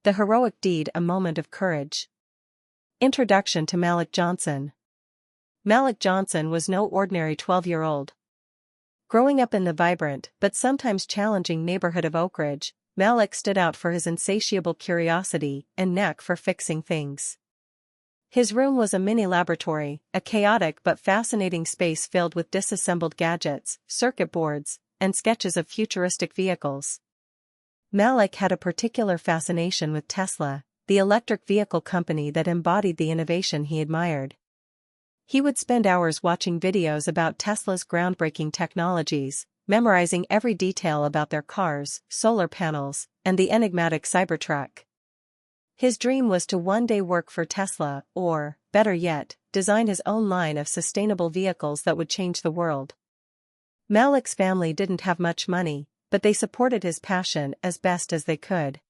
The heroic deed a moment of courage. Introduction to Malik Johnson. Malik Johnson was no ordinary 12-year-old. Growing up in the vibrant but sometimes challenging neighborhood of Oak Ridge, Malik stood out for his insatiable curiosity and knack for fixing things. His room was a mini laboratory, a chaotic but fascinating space filled with disassembled gadgets, circuit boards, and sketches of futuristic vehicles. Malik had a particular fascination with Tesla, the electric vehicle company that embodied the innovation he admired. He would spend hours watching videos about Tesla's groundbreaking technologies, memorizing every detail about their cars, solar panels, and the enigmatic Cybertruck. His dream was to one day work for Tesla or, better yet, design his own line of sustainable vehicles that would change the world. Malik's family didn't have much money, but they supported his passion as best as they could.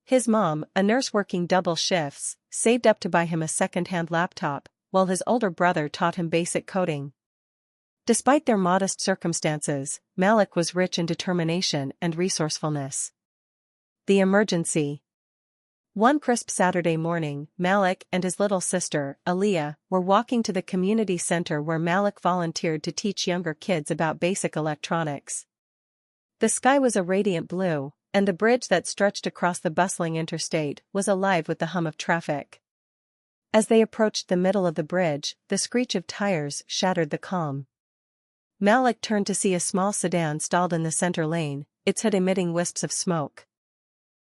His mom, a nurse working double shifts, saved up to buy him a second-hand laptop, while his older brother taught him basic coding. Despite their modest circumstances, Malik was rich in determination and resourcefulness. The emergency. One crisp Saturday morning, Malik and his little sister, Aliyah, were walking to the community center where Malik volunteered to teach younger kids about basic electronics. The sky was a radiant blue, and the bridge that stretched across the bustling interstate was alive with the hum of traffic. As they approached the middle of the bridge, the screech of tires shattered the calm. Malik turned to see a small sedan stalled in the center lane, its hood emitting wisps of smoke.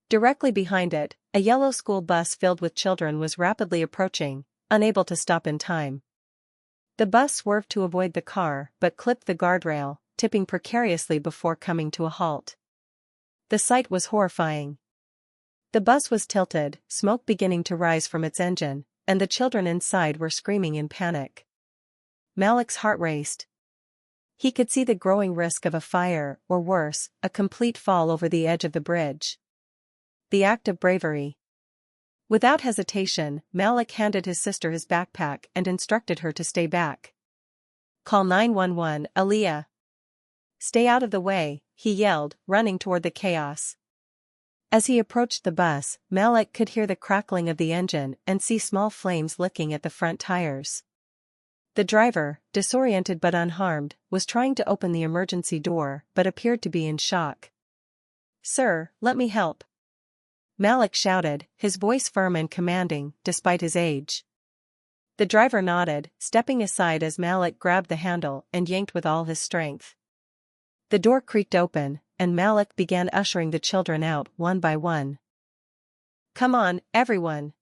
Directly behind it, a yellow school bus filled with children was rapidly approaching, unable to stop in time. The bus swerved to avoid the car but clipped the guardrail, tipping precariously before coming to a halt. The sight was horrifying. The bus was tilted, smoke beginning to rise from its engine, and the children inside were screaming in panic. Malik's heart raced. He could see the growing risk of a fire, or worse, a complete fall over the edge of the bridge. The act of bravery. Without hesitation, Malik handed his sister his backpack and instructed her to stay back. "Call 911, Aliyah." "Stay out of the way," he yelled, running toward the chaos. As he approached the bus, Malik could hear the crackling of the engine and see small flames licking at the front tires. The driver, disoriented but unharmed, was trying to open the emergency door but appeared to be in shock. "Sir, let me help," Malik shouted, his voice firm and commanding, despite his age. The driver nodded, stepping aside as Malik grabbed the handle and yanked with all his strength. The door creaked open, and Malik began ushering the children out one by one. "Come on, everyone.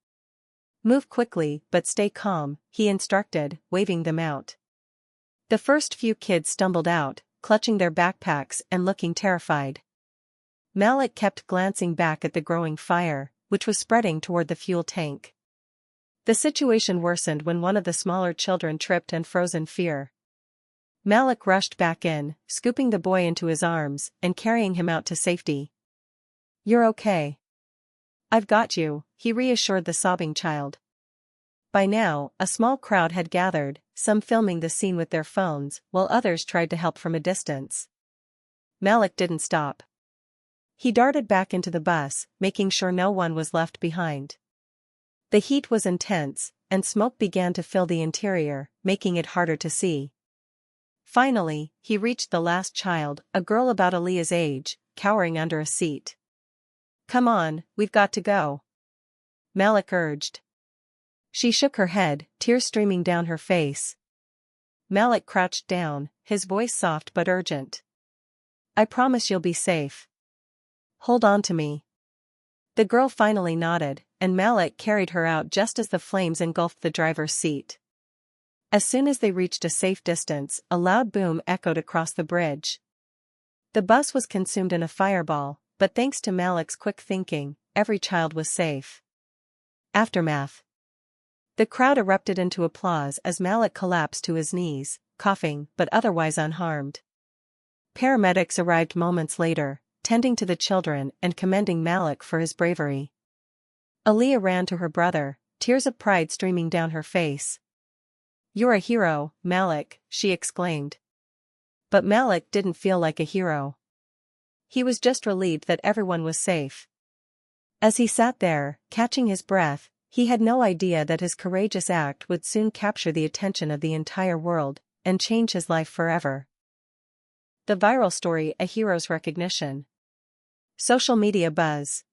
Move quickly but stay calm," he instructed, waving them out. The first few kids stumbled out, clutching their backpacks and looking terrified. Malik kept glancing back at the growing fire, which was spreading toward the fuel tank. The situation worsened when one of the smaller children tripped and froze in fear. Malik rushed back in, scooping the boy into his arms and carrying him out to safety. "You're okay. I've got you," he reassured the sobbing child. By now, a small crowd had gathered, some filming the scene with their phones, while others tried to help from a distance. Malik didn't stop. He darted back into the bus, making sure no one was left behind. The heat was intense, and smoke began to fill the interior, making it harder to see. Finally, he reached the last child, a girl about Aliyah's age, cowering under a seat. "Come on, we've got to go," Malik urged. She shook her head, tears streaming down her face. Malik crouched down, his voice soft but urgent. "I promise you'll be safe. Hold on to me." The girl finally nodded, and Malik carried her out just as the flames engulfed the driver's seat. As soon as they reached a safe distance, a loud boom echoed across the bridge. The bus was consumed in a fireball, but thanks to Malik's quick thinking, every child was safe. Aftermath. The crowd erupted into applause as Malik collapsed to his knees, coughing but otherwise unharmed. Paramedics arrived moments later, tending to the children and commending Malik for his bravery. Aliyah ran to her brother, tears of pride streaming down her face. "You're a hero, Malik," she exclaimed. But Malik didn't feel like a hero. He was just relieved that everyone was safe. As he sat there, catching his breath, he had no idea that his courageous act would soon capture the attention of the entire world and change his life forever. The viral story: a hero's recognition. Social media buzz.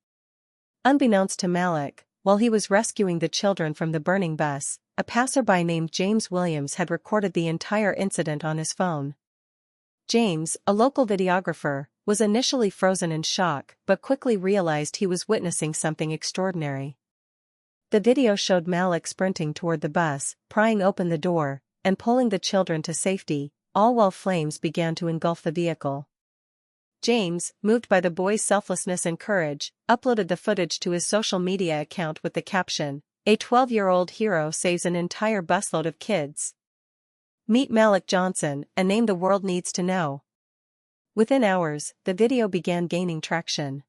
Unbeknownst to Malik, while he was rescuing the children from the burning bus, a passerby named James Williams had recorded the entire incident on his phone. James, a local videographer, was initially frozen in shock but quickly realized he was witnessing something extraordinary. The video showed Malik sprinting toward the bus, prying open the door, and pulling the children to safety, all while flames began to engulf the vehicle. James, moved by the boy's selflessness and courage, uploaded the footage to his social media account with the caption, "A 12-year-old hero saves an entire busload of kids. Meet Malik Johnson, a name the world needs to know." Within hours, the video began gaining traction.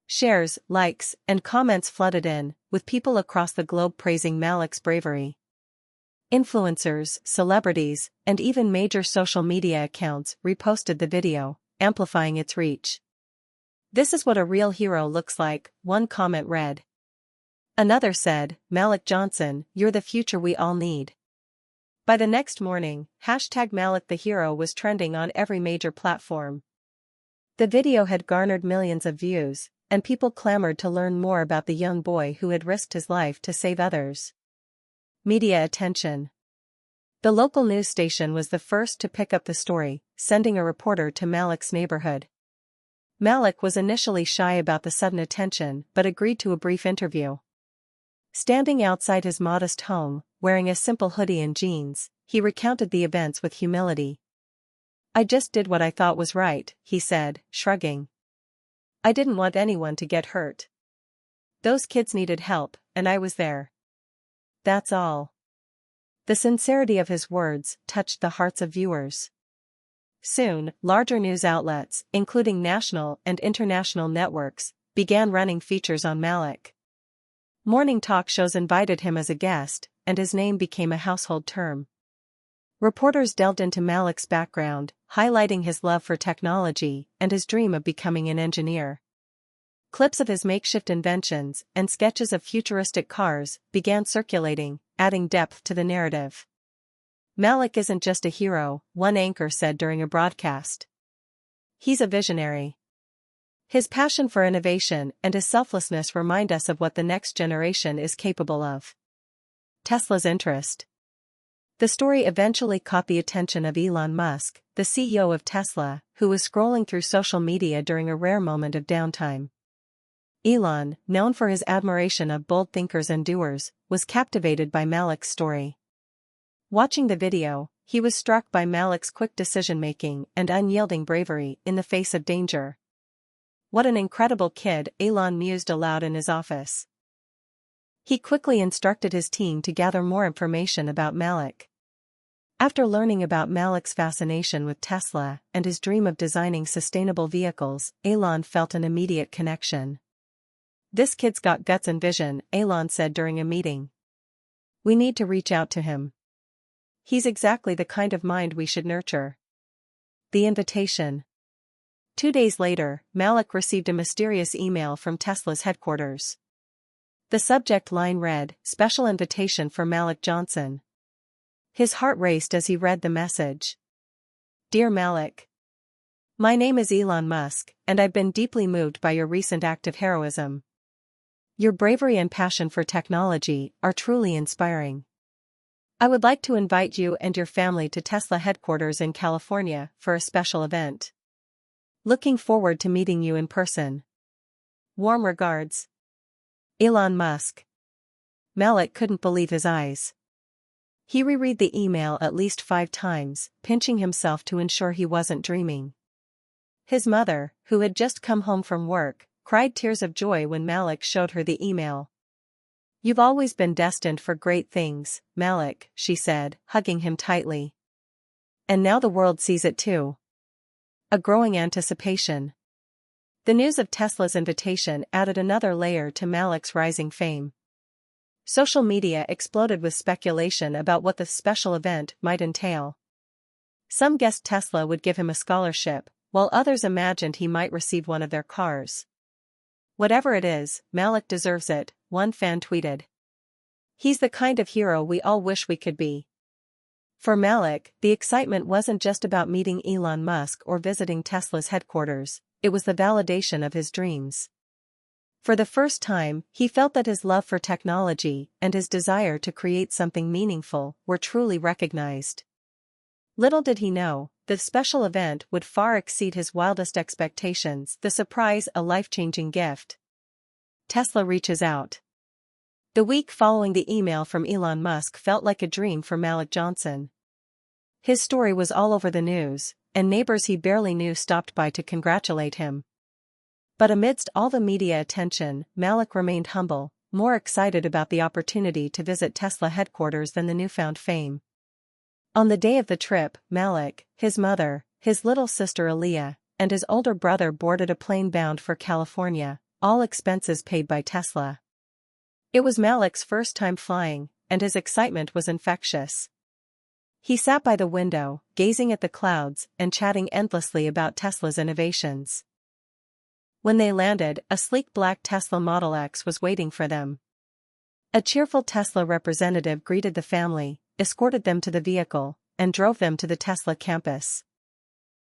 Shares, likes, and comments flooded in, with people across the globe praising Malik's bravery. Influencers, celebrities, and even major social media accounts reposted the video, amplifying its reach. "This is what a real hero looks like," one comment read. Another said, "Malik Johnson, you're the future we all need." By the next morning, #Malik the Hero was trending on every major platform. The video had garnered millions of views, and people clamored to learn more about the young boy who had risked his life to save others. Media attention. The local news station was the first to pick up the story, sending a reporter to Malik's neighborhood. Malik was initially shy about the sudden attention but agreed to a brief interview. Standing outside his modest home, wearing a simple hoodie and jeans, he recounted the events with humility. "I just did what I thought was right," he said, shrugging. "I didn't want anyone to get hurt. Those kids needed help, and I was there. That's all." The sincerity of his words touched the hearts of viewers. Soon, larger news outlets, including national and international networks, began running features on Malik. Morning talk shows invited him as a guest, and his name became a household term. Reporters delved into Malik's background, highlighting his love for technology and his dream of becoming an engineer. Clips of his makeshift inventions and sketches of futuristic cars began circulating, adding depth to the narrative. "Malik isn't just a hero," one anchor said during a broadcast. "He's a visionary. His passion for innovation and his selflessness remind us of what the next generation is capable of." Tesla's interest. The story eventually caught the attention of Elon Musk, the CEO of Tesla, who was scrolling through social media during a rare moment of downtime. Elon, known for his admiration of bold thinkers and doers, was captivated by Malik's story. Watching the video, he was struck by Malik's quick decision-making and unyielding bravery in the face of danger. "What an incredible kid," Elon mused aloud in his office. He quickly instructed his team to gather more information about Malik. After learning about Malik's fascination with Tesla and his dream of designing sustainable vehicles, Elon felt an immediate connection. "This kid's got guts and vision," Elon said during a meeting. "We need to reach out to him. He's exactly the kind of mind we should nurture." The invitation. 2 days later, Malik received a mysterious email from Tesla's headquarters. The subject line read, "Special invitation for Malik Johnson." His heart raced as he read the message. "Dear Malik, my name is Elon Musk, and I've been deeply moved by your recent act of heroism. Your bravery and passion for technology are truly inspiring. I would like to invite you and your family to Tesla headquarters in California for a special event. Looking forward to meeting you in person. Warm regards, Elon Musk." Malik couldn't believe his eyes. He reread the email at least 5 times, pinching himself to ensure he wasn't dreaming. His mother, who had just come home from work, cried tears of joy when Malik showed her the email. "You've always been destined for great things, Malik," she said, hugging him tightly. "And now the world sees it too." A growing anticipation. The news of Tesla's invitation added another layer to Malik's rising fame. Social media exploded with speculation about what the special event might entail. Some guessed Tesla would give him a scholarship, while others imagined he might receive one of their cars. "Whatever it is, Malik deserves it," one fan tweeted. "He's the kind of hero we all wish we could be." For Malik, the excitement wasn't just about meeting Elon Musk or visiting Tesla's headquarters, it was the validation of his dreams. For the first time, he felt that his love for technology and his desire to create something meaningful were truly recognized. Little did he know, the special event would far exceed his wildest expectations, the surprise a life-changing gift. Tesla reaches out. The week following the email from Elon Musk felt like a dream for Malik Johnson. His story was all over the news, and neighbors he barely knew stopped by to congratulate him. But amidst all the media attention, Malik remained humble, more excited about the opportunity to visit Tesla headquarters than the newfound fame. On the day of the trip, Malik, his mother, his little sister Aaliyah, and his older brother boarded a plane bound for California, all expenses paid by Tesla. It was Malik's first time flying, and his excitement was infectious. He sat by the window, gazing at the clouds and chatting endlessly about Tesla's innovations. When they landed, a sleek black Tesla Model X was waiting for them. A cheerful Tesla representative greeted the family, escorted them to the vehicle, and drove them to the Tesla campus.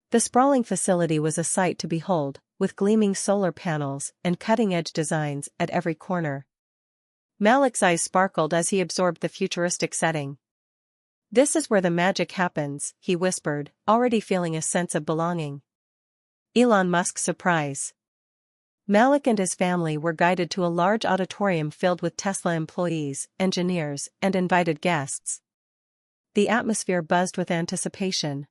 The sprawling facility was a sight to behold, with gleaming solar panels and cutting-edge designs at every corner. Malik's eyes sparkled as he absorbed the futuristic setting. "This is where the magic happens," he whispered, already feeling a sense of belonging. Elon Musk's surprise. Malik and his family were guided to a large auditorium filled with Tesla employees, engineers, and invited guests. The atmosphere buzzed with anticipation.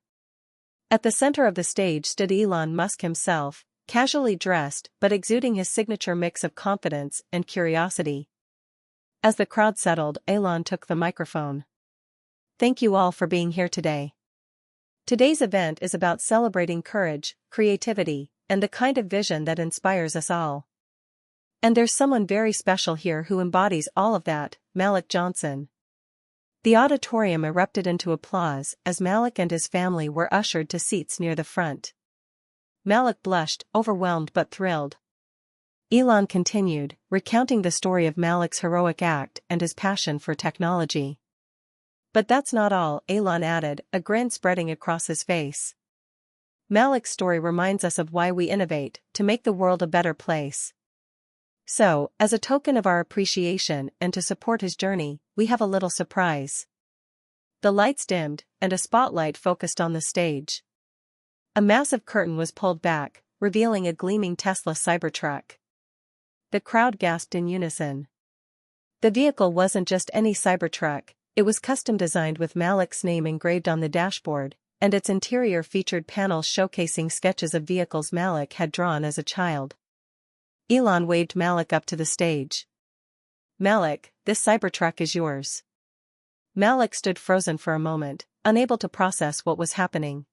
At the center of the stage stood Elon Musk himself, casually dressed but exuding his signature mix of confidence and curiosity. As the crowd settled, Elon took the microphone. "Thank you all for being here today. Today's event is about celebrating courage, creativity, and the kind of vision that inspires us all. And there's someone very special here who embodies all of that, Malik Johnson." The auditorium erupted into applause as Malik and his family were ushered to seats near the front. Malik blushed, overwhelmed but thrilled. Elon continued, recounting the story of Malik's heroic act and his passion for technology. "But that's not all," Elon added, a grin spreading across his face. "Malik's story reminds us of why we innovate, to make the world a better place. So, as a token of our appreciation and to support his journey, we have a little surprise." The lights dimmed, and a spotlight focused on the stage. A massive curtain was pulled back, revealing a gleaming Tesla Cybertruck. The crowd gasped in unison. The vehicle wasn't just any Cybertruck, it was custom designed with Malik's name engraved on the dashboard, and its interior featured panels showcasing sketches of vehicles Malik had drawn as a child. Elon waved Malik up to the stage. "Malik, this Cybertruck is yours." Malik stood frozen for a moment, unable to process what was happening.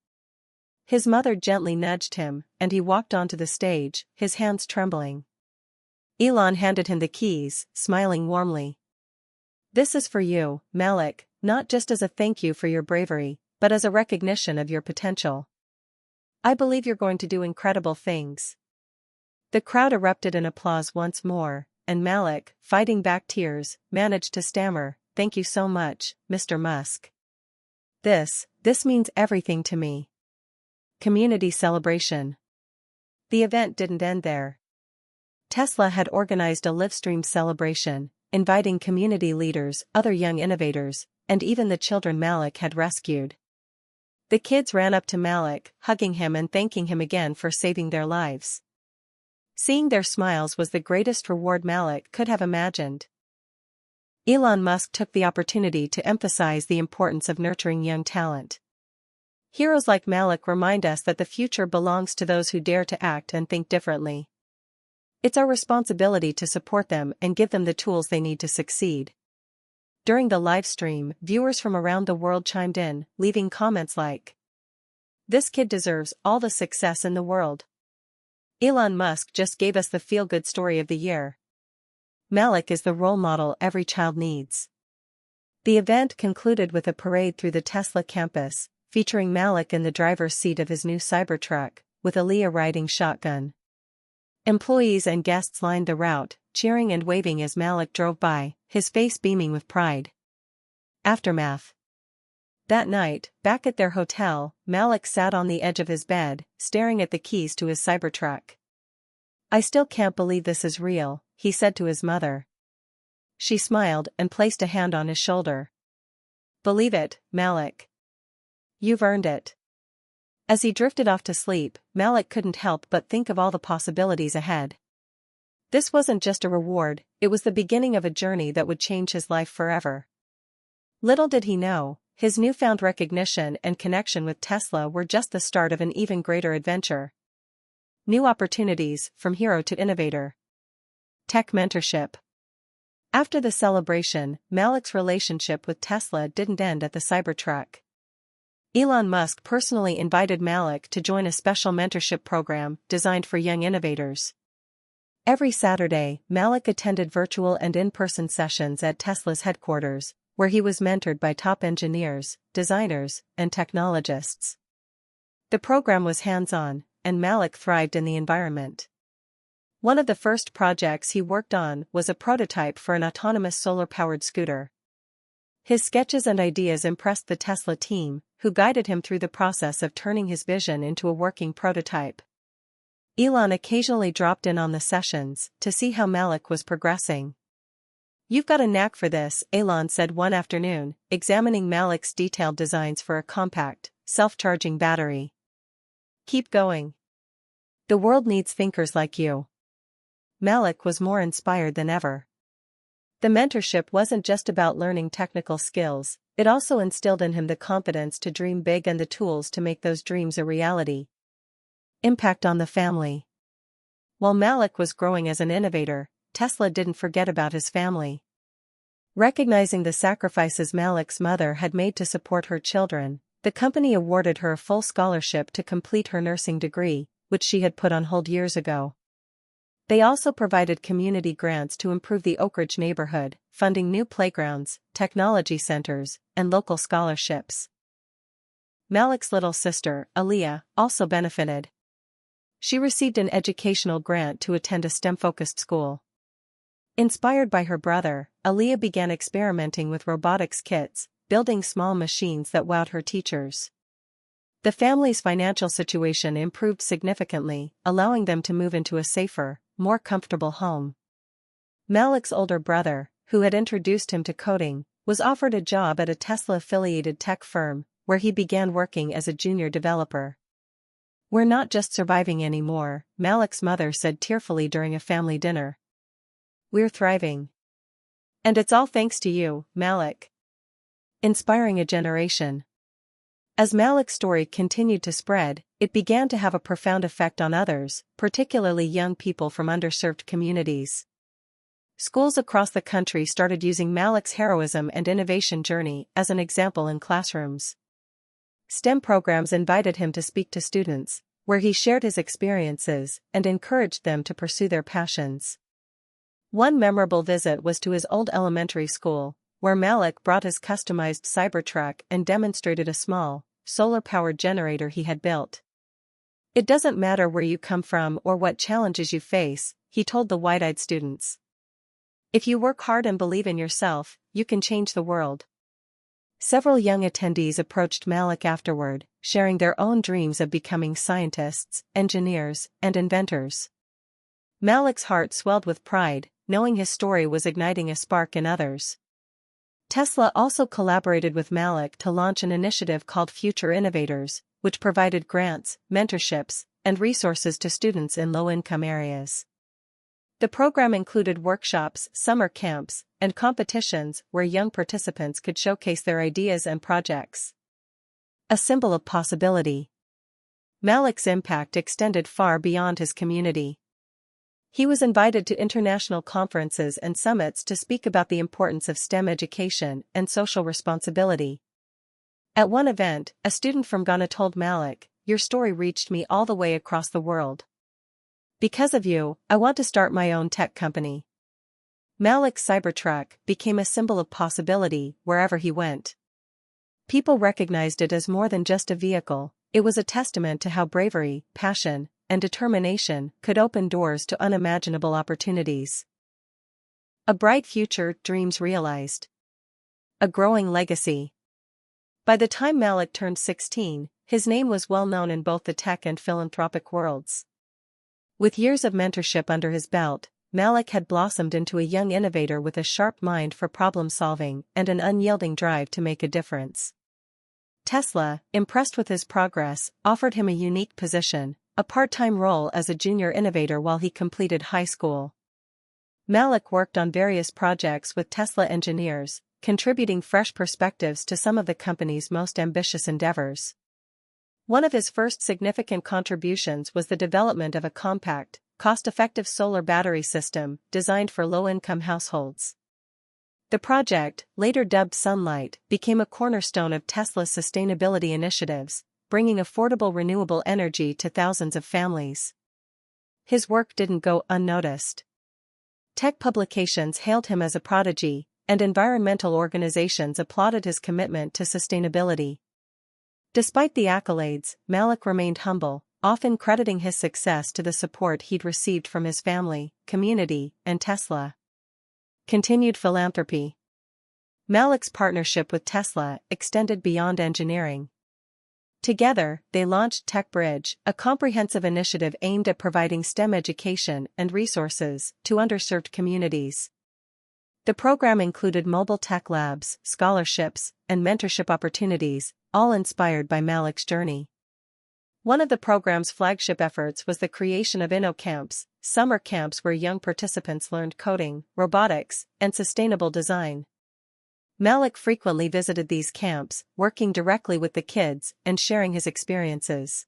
His mother gently nudged him, and he walked onto the stage, his hands trembling. Elon handed him the keys, smiling warmly. "This is for you, Malik, not just as a thank you for your bravery, but as a recognition of your potential. I believe you're going to do incredible things." The crowd erupted in applause once more, and Malik, fighting back tears, managed to stammer, "Thank you so much, Mr. Musk. This means everything to me." Community celebration. The event didn't end there. Tesla had organized a livestream celebration, inviting community leaders, other young innovators, and even the children Malik had rescued. The kids ran up to Malik, hugging him and thanking him again for saving their lives. Seeing their smiles was the greatest reward Malik could have imagined. Elon Musk took the opportunity to emphasize the importance of nurturing young talent. "Heroes like Malik remind us that the future belongs to those who dare to act and think differently. It's our responsibility to support them and give them the tools they need to succeed." During the live stream, viewers from around the world chimed in, leaving comments like, "This kid deserves all the success in the world. Elon Musk just gave us the feel-good story of the year. Malik is the role model every child needs." The event concluded with a parade through the Tesla campus, featuring Malik in the driver's seat of his new Cybertruck, with Aaliyah riding shotgun. Employees and guests lined the route, cheering and waving as Malik drove by, his face beaming with pride. Aftermath. That night, back at their hotel, Malik sat on the edge of his bed, staring at the keys to his Cybertruck. "I still can't believe this is real," he said to his mother. She smiled and placed a hand on his shoulder. "Believe it, Malik. You've earned it." As he drifted off to sleep, Malik couldn't help but think of all the possibilities ahead. This wasn't just a reward, it was the beginning of a journey that would change his life forever. Little did he know, his newfound recognition and connection with Tesla were just the start of an even greater adventure. New opportunities, from hero to innovator. Tech mentorship. After the celebration, Malik's relationship with Tesla didn't end at the Cybertruck. Elon Musk personally invited Malik to join a special mentorship program designed for young innovators. Every Saturday, Malik attended virtual and in-person sessions at Tesla's headquarters, where he was mentored by top engineers, designers, and technologists. The program was hands-on, and Malik thrived in the environment. One of the first projects he worked on was a prototype for an autonomous solar-powered scooter. His sketches and ideas impressed the Tesla team, who guided him through the process of turning his vision into a working prototype. Elon occasionally dropped in on the sessions to see how Malik was progressing. "You've got a knack for this," Elon said one afternoon, examining Malik's detailed designs for a compact, self-charging battery. "Keep going. The world needs thinkers like you." Malik was more inspired than ever. The mentorship wasn't just about learning technical skills, it also instilled in him the confidence to dream big and the tools to make those dreams a reality. Impact on the family. While Malik was growing as an innovator, Tesla didn't forget about his family. Recognizing the sacrifices Malik's mother had made to support her children, the company awarded her a full scholarship to complete her nursing degree, which she had put on hold years ago. They also provided community grants to improve the Oak Ridge neighborhood, funding new playgrounds, technology centers, and local scholarships. Malik's little sister, Aliyah, also benefited. She received an educational grant to attend a STEM-focused school. Inspired by her brother, Aliyah began experimenting with robotics kits, building small machines that wowed her teachers. The family's financial situation improved significantly, allowing them to move into a safer, more comfortable home. Malik's older brother, who had introduced him to coding, was offered a job at a Tesla-affiliated tech firm, where he began working as a junior developer. "We're not just surviving anymore," Malik's mother said tearfully during a family dinner. "We're thriving. And it's all thanks to you, Malik." Inspiring a generation. As Malik's story continued to spread, it began to have a profound effect on others, particularly young people from underserved communities. Schools across the country started using Malik's heroism and innovation journey as an example in classrooms. STEM programs invited him to speak to students, where he shared his experiences and encouraged them to pursue their passions. One memorable visit was to his old elementary school, where Malik brought his customized Cybertruck and demonstrated a small, solar-powered generator he had built. "It doesn't matter where you come from or what challenges you face," he told the wide-eyed students. "If you work hard and believe in yourself, you can change the world." Several young attendees approached Malik afterward, sharing their own dreams of becoming scientists, engineers, and inventors. Malik's heart swelled with pride, knowing his story was igniting a spark in others. Tesla also collaborated with Malik to launch an initiative called Future Innovators, which provided grants, mentorships, and resources to students in low-income areas. The program included workshops, summer camps, and competitions where young participants could showcase their ideas and projects. A symbol of possibility. Malik's impact extended far beyond his community. He was invited to international conferences and summits to speak about the importance of STEM education and social responsibility. At one event, a student from Ghana told Malik, "Your story reached me all the way across the world. Because of you, I want to start my own tech company." Malik's Cybertruck became a symbol of possibility wherever he went. People recognized it as more than just a vehicle, it was a testament to how bravery, passion, and determination could open doors to unimaginable opportunities. A bright future, dreams realized. A growing legacy. By the time Malik turned 16, his name was well known in both the tech and philanthropic worlds. With years of mentorship under his belt, Malik had blossomed into a young innovator with a sharp mind for problem-solving and an unyielding drive to make a difference. Tesla, impressed with his progress, offered him a unique position, a part-time role as a junior innovator while he completed high school. Malik worked on various projects with Tesla engineers, contributing fresh perspectives to some of the company's most ambitious endeavors. One of his first significant contributions was the development of a compact, cost-effective solar battery system designed for low-income households. The project, later dubbed Sunlight, became a cornerstone of Tesla's sustainability initiatives, bringing affordable renewable energy to thousands of families. His work didn't go unnoticed. Tech publications hailed him as a prodigy, and environmental organizations applauded his commitment to sustainability. Despite the accolades, Malik remained humble, often crediting his success to the support he'd received from his family, community, and Tesla. Continued philanthropy. Malik's partnership with Tesla extended beyond engineering. Together, they launched TechBridge, a comprehensive initiative aimed at providing STEM education and resources to underserved communities. The program included mobile tech labs, scholarships, and mentorship opportunities, all inspired by Malik's journey. One of the program's flagship efforts was the creation of InnoCamps, summer camps where young participants learned coding, robotics, and sustainable design. Malik frequently visited these camps, working directly with the kids and sharing his experiences.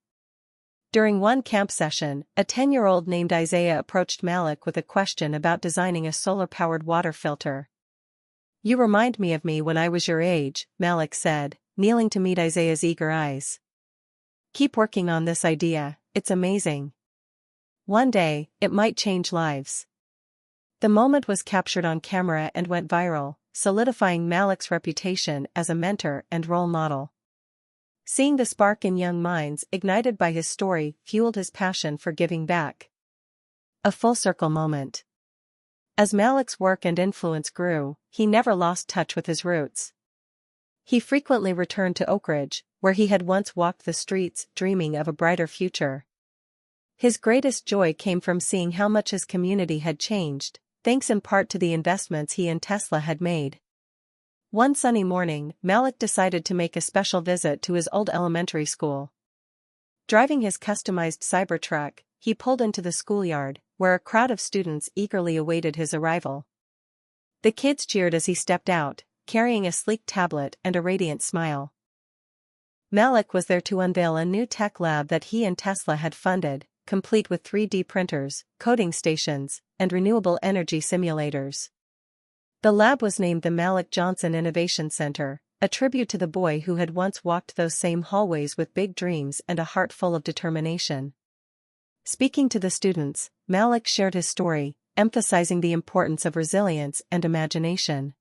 During one camp session, a 10-year-old named Isaiah approached Malik with a question about designing a solar-powered water filter. "You remind me of me when I was your age," Malik said, kneeling to meet Isaiah's eager eyes. "Keep working on this idea, it's amazing. One day, it might change lives." The moment was captured on camera and went viral, solidifying Malik's reputation as a mentor and role model. Seeing the spark in young minds ignited by his story fueled his passion for giving back. A full-circle moment. As Malik's work and influence grew, he never lost touch with his roots. He frequently returned to Oak Ridge, where he had once walked the streets dreaming of a brighter future. His greatest joy came from seeing how much his community had changed, thanks in part to the investments he and Tesla had made. One sunny morning, Malik decided to make a special visit to his old elementary school. Driving his customized Cybertruck, he pulled into the schoolyard, where a crowd of students eagerly awaited his arrival. The kids cheered as he stepped out, carrying a sleek tablet and a radiant smile. Malik was there to unveil a new tech lab that he and Tesla had funded, complete with 3D printers, coding stations, and renewable energy simulators. The lab was named the Malik Johnson Innovation Center, a tribute to the boy who had once walked those same hallways with big dreams and a heart full of determination. Speaking to the students, Malik shared his story, emphasizing the importance of resilience and imagination.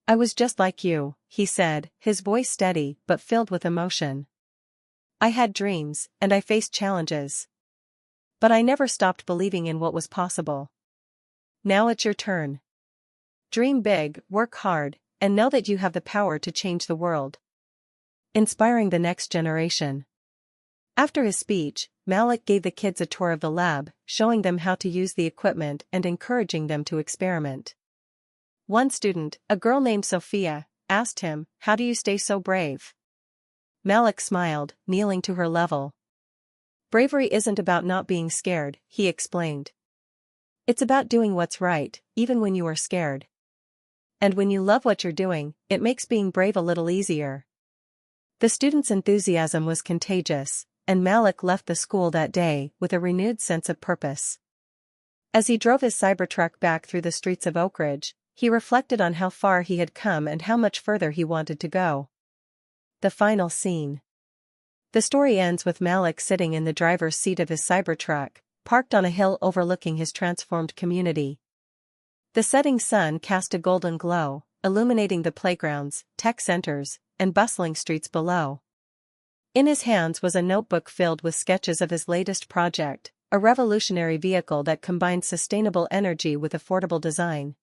"I was just like you," he said, his voice steady but filled with emotion. "I had dreams, and I faced challenges. But I never stopped believing in what was possible. Now it's your turn. Dream big, work hard, and know that you have the power to change the world." Inspiring the next generation. After his speech, Malik gave the kids a tour of the lab, showing them how to use the equipment and encouraging them to experiment. One student, a girl named Sophia, asked him, "How do you stay so brave?" Malik smiled, kneeling to her level. "Bravery isn't about not being scared," he explained. "It's about doing what's right, even when you are scared. And when you love what you're doing, it makes being brave a little easier." The students' enthusiasm was contagious, and Malik left the school that day with a renewed sense of purpose. As he drove his Cybertruck back through the streets of Oak Ridge, he reflected on how far he had come and how much further he wanted to go. The final scene. The story ends with Malik sitting in the driver's seat of his Cybertruck, parked on a hill overlooking his transformed community. The setting sun cast a golden glow, illuminating the playgrounds, tech centers, and bustling streets below. In his hands was a notebook filled with sketches of his latest project, a revolutionary vehicle that combined sustainable energy with affordable design.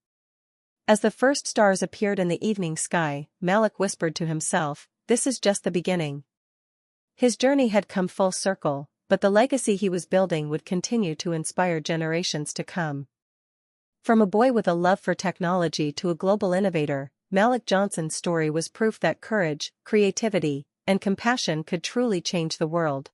As the first stars appeared in the evening sky, Malik whispered to himself, "This is just the beginning." His journey had come full circle, but the legacy he was building would continue to inspire generations to come. From a boy with a love for technology to a global innovator, Malik Johnson's story was proof that courage, creativity, and compassion could truly change the world.